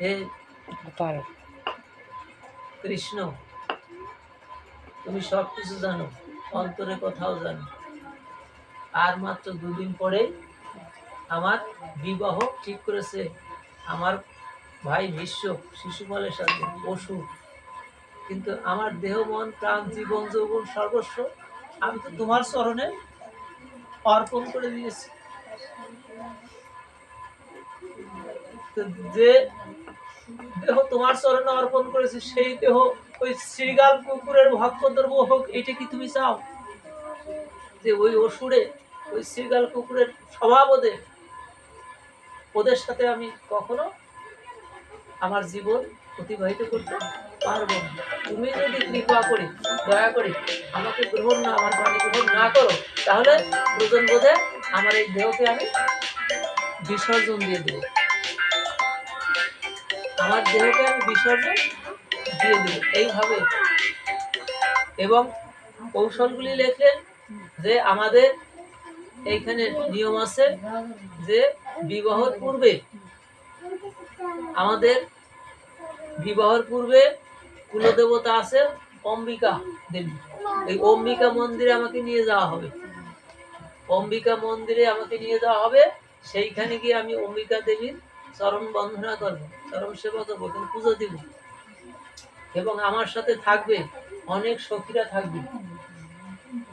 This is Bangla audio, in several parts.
হে কৃষ্ণ, তুমি সবকিছু জানো, অন্তরে কথাও জানো। আর মাত্র দুদিন পরে আমার বিবাহ ঠিক করেছে আমার ভাই ভীষ্ম শিশুপালের সাথে, অসুর। কিন্তু আমার দেহ, মন, প্রাণ, জীবন, যৌবন, সর্বস্ব আমি তো তোমার চরণে অর্পণ করে দিয়েছি। তো যে দেহ তোমার চরণে অর্পণ করেছি, সেই দেহ ওই শ্রীগাল কুকুরের ভক্ষদ্রব্য হোক, এটা কি তুমি চাও? যে ওই অসুরে, ওই শ্রীগাল কুকুরের স্বভাব ওদের সাথে আমি কখনো আমার জীবন অতিবাহিত করতে পারবো না। তুমি যদি কৃপা করে, দয়া করে আমাকে গ্রহণ না, আমার বাণী গ্রহণ না করো, তাহলে প্রয়োজন বোধে আমার এই দেহকে আমি বিসর্জন দিয়ে দেবো। আমার দেহকে আমি বিসর্জন দিয়ে দেবো এইভাবে। এবং কৌশলগুলি লেখলেন যে আমাদের এইখানে নিয়ম আছে যে বিবাহের পূর্বে, আমাদের বিবাহের পূর্বে কুলদেবতা আছে অম্বিকা দেবী। এই অম্বিকা মন্দিরে আমাকে নিয়ে যাওয়া হবে। অম্বিকা মন্দিরে আমাকে নিয়ে যাওয়া হবে। সেইখানে গিয়ে আমি অম্বিকা দেবীর চরণ বন্দনা করবো, চরণ সেবা করবো, পুজো দিব। এবং আমার সাথে থাকবে অনেক সখীরা থাকবে,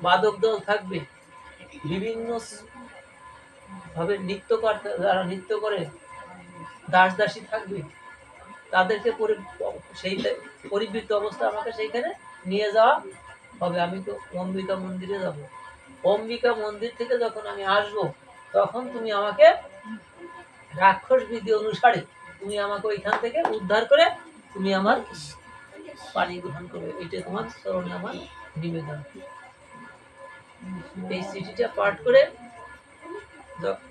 বাদক দল থাকবে, বিভিন্ন ভাবে নৃত্যকার যারা নৃত্য করে দাস দাসী থাকবে। তাদেরকে সেই পরিবৃত্ত অবস্থা আমাকে সেইখানে নিয়ে যাওয়া হবে। আমি তো অম্বিকা মন্দিরে যাব। অম্বিকা মন্দির থেকে যখন আমি আসব, তখন তুমি আমাকে রাক্ষস বিধি অনুসারে তুমি আমাকে ওইখান থেকে উদ্ধার করে তুমি আমার পানি গ্রহণ করবে। এটা তোমার চরণে আমার নিবেদন। এই চিঠিটা পাঠ করে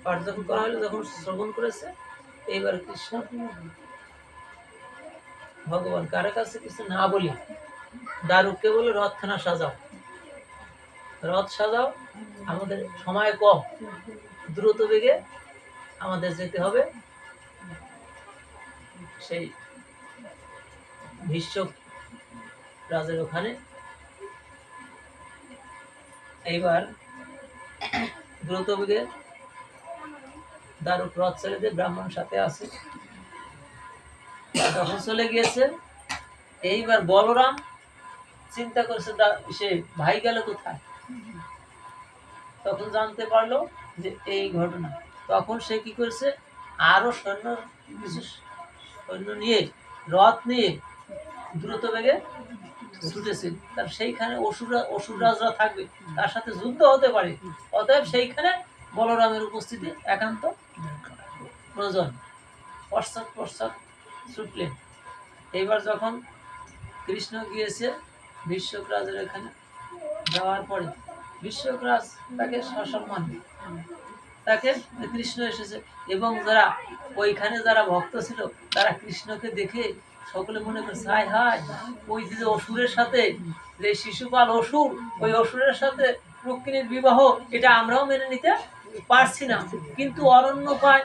পাঠ যখন করা হলো, যখন শ্রবণ করেছে, এইবার কৃষ্ণ ভগবান কারো কাছে কিছু না বলি দারুককে বলে রথখানা সাজাও, রথ সাজাও, আমাদের সময় কম, দ্রুত বেগে আমাদের যেতে হবে সেই ভীষ্ম রাজের ওখানে। এইবার দ্রুত বেগে দারুক রথ ছেড়ে দিয়ে ব্রাহ্মণ সাথে আছে, তখন চলে গিয়েছে। এইবার বলরাম চিন্তা করছে সে ভাই গেল কোথায়। তখন জানতে পারলো যে এই ঘটনা। তখন সে কি করেছে, আরো কিছু সৈন্য নিয়ে, রথ নিয়ে দ্রুত বেগে ছুটেছে। তার সেইখানে অসুররাজরা থাকবে, তার সাথে যুদ্ধ হতে পারে। অতএব সেইখানে বলরামের উপস্থিতি একান্ত প্রয়োজন। পশ্চাৎ ছুটলেন। এইবার যখন কৃষ্ণ গিয়েছে বিশ্বরাজের এখানে যাওয়ার পরে, বিশ্বরাজ তাকে সসম্মান, তাকে কৃষ্ণ এসেছে। এবং যারা ওইখানে যারা ভক্ত ছিল, তারা কৃষ্ণকে দেখে সকলে মনে করছে, হায় হায়, ওই যে অসুরের সাথে, যে শিশুপাল অসুর, ওই অসুরের সাথে রুক্মিণীর বিবাহ, এটা আমরাও মেনে নিতে পারছি না। কিন্তু অরণ্য পায়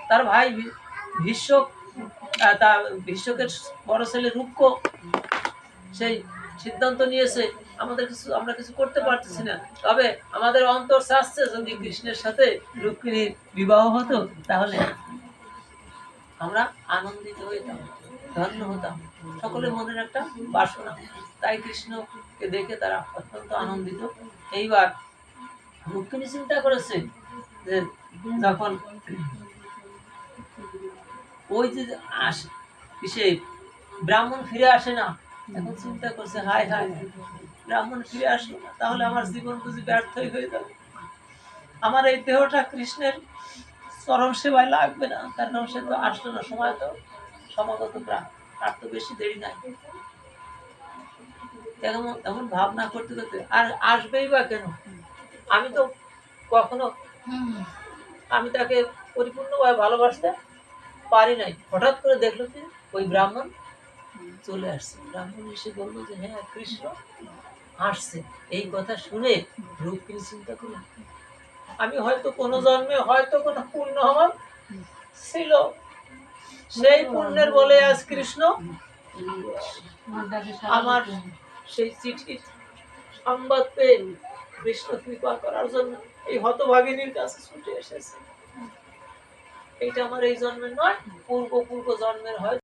তার ভাই ভীষ্ম, তার ভীষ্মকের বড় ছেলে রুক্ষ সেই সিদ্ধান্ত নিয়েছে, আমরা কিছু করতে পারতেছি না। তবে আমাদের অন্তর চাচ্ছে যদি কৃষ্ণের সাথে রুক্মিণীর বিবাহ হতো, তাহলে আমরা আনন্দিত হইতাম, ধন্য হতাম। সকলের মনের একটা বাসনা। তাই কৃষ্ণকে দেখে তারা অত্যন্ত আনন্দিত। এইবার রুক্মিণী চিন্তা করেছে যে যখন ওই যে সে ব্রাহ্মণ ফিরে আসে না, এখন চিন্তা করছে, হায় হায়, ব্রাহ্মণ ফিরে আসলো না, তাহলে আমার জীবন বুঝি ব্যর্থই হয়ে যাবে। আমার এই দেহটা কৃষ্ণের চরণ সেবায় লাগবে না, কারণ সে তো আসলো না, সময় তো সমাগত প্রাণ, আর তো বেশি দেরি নাই। এমন ভাবনা করতে করতে, আর আসবেই বা কেন, আমি তো কখনো আমি তাকে পরিপূর্ণভাবে ভালোবাসতে পারি নাই। হঠাৎ করে দেখলো কি ওই ব্রাহ্মণ চলে আসছে। ব্রাহ্মণ এসে বললো যে হ্যাঁ, কৃষ্ণ আসছে। এই কথা শুনে রুক্মিণী চিন্তা করলেন, আমি হয়তো কোনো জন্মে হয়তো কোনো পূর্ণ আমার ছিল, সেই পুণ্যের বলে আজ কৃষ্ণ আমার সেই চিঠির সংবাদ পেয়ে কৃষ্ণ কৃপা করার জন্য এই হতভাগিনীর কাছে ছুটে এসেছে। এটা আমার এই জন্মের নয়, পূর্ব জন্মের হয়।